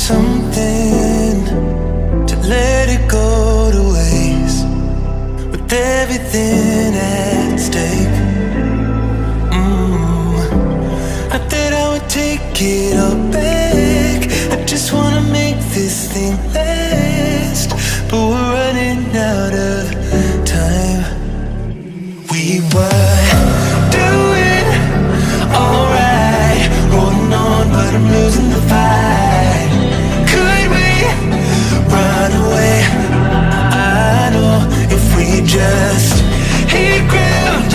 something to let it go to waste with everything at stake. Not that I would take it all back, I just wanna make this thing last, but we're running out of time. We were doing alright, holding on, but I'm losing the fight. Could we run away? I know if we just hit ground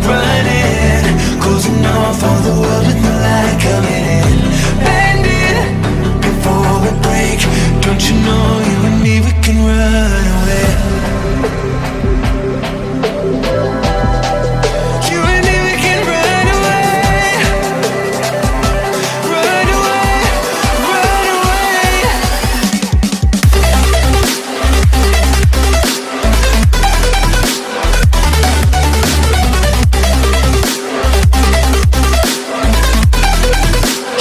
running, closing off all the world with the light coming in, bending before we break. Don't you know you and me, we can run away. You and me, we can run away. Run away, run away.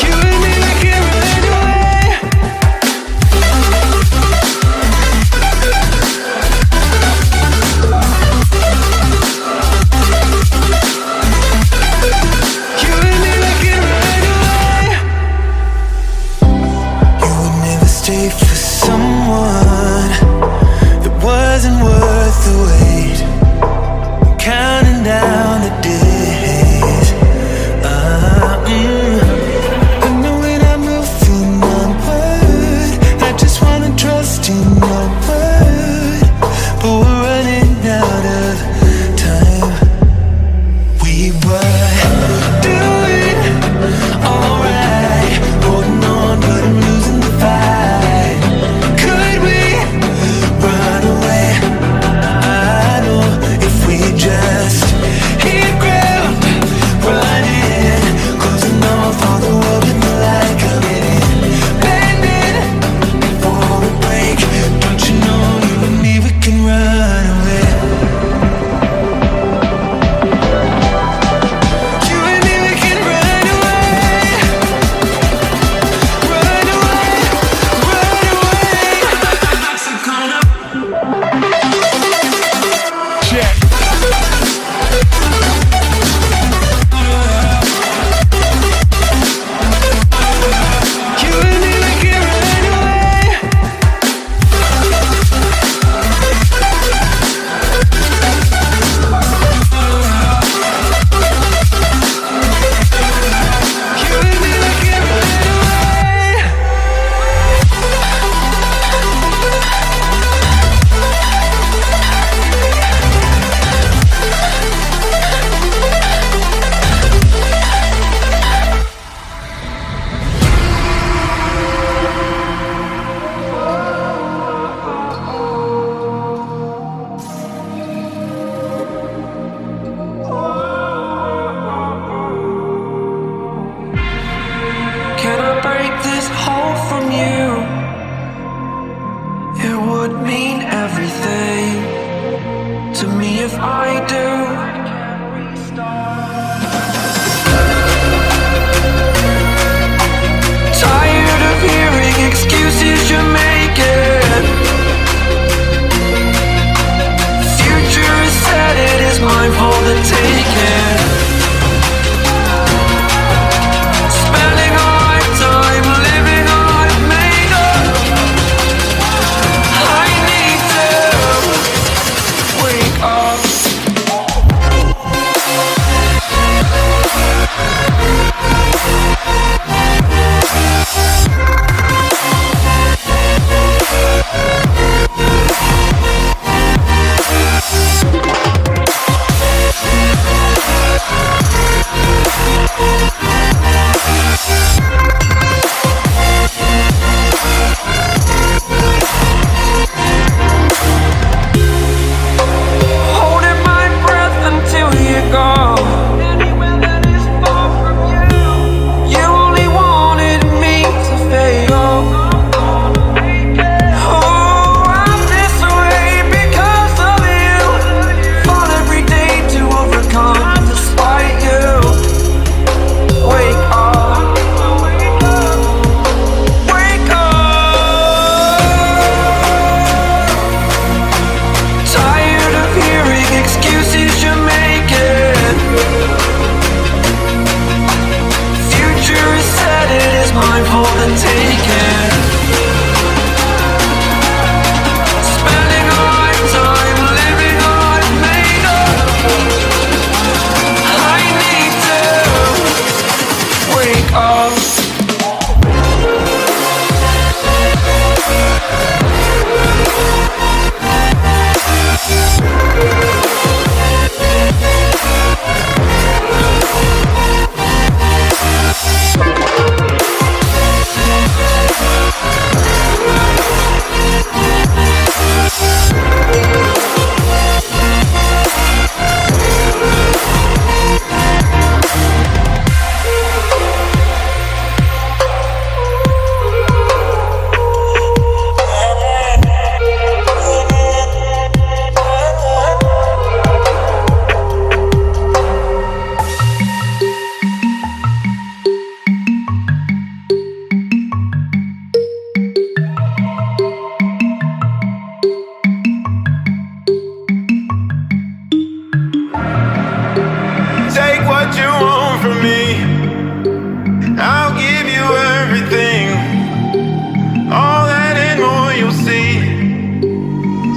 You and me, we can run away. You and me, we can run away. You would never stay for someone that wasn't worth the wait. I'm counting down the days. I know when I'm moving onward, I just wanna trust in your word, but we're running out of time. We were doing alright, holding on, but I'm losing the fight. Could we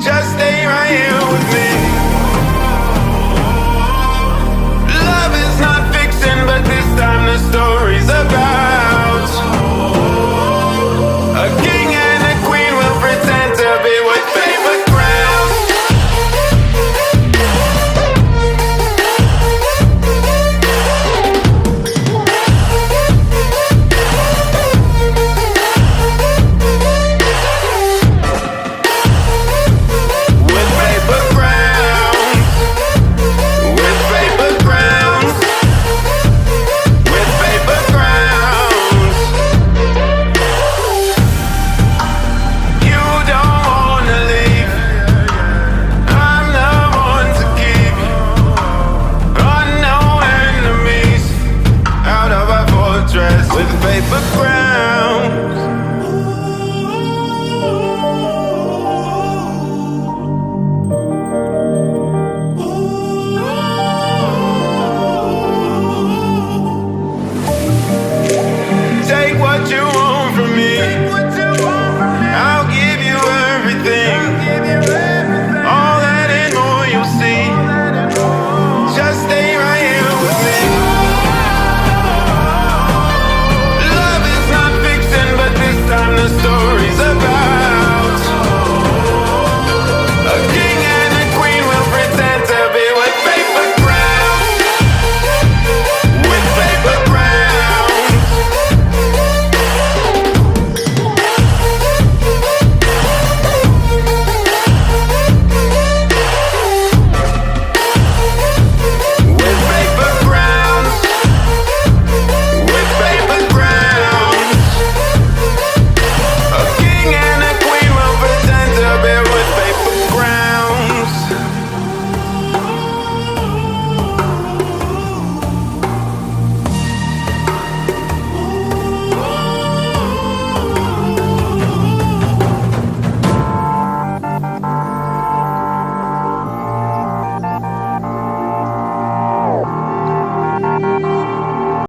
Just stay right here with me.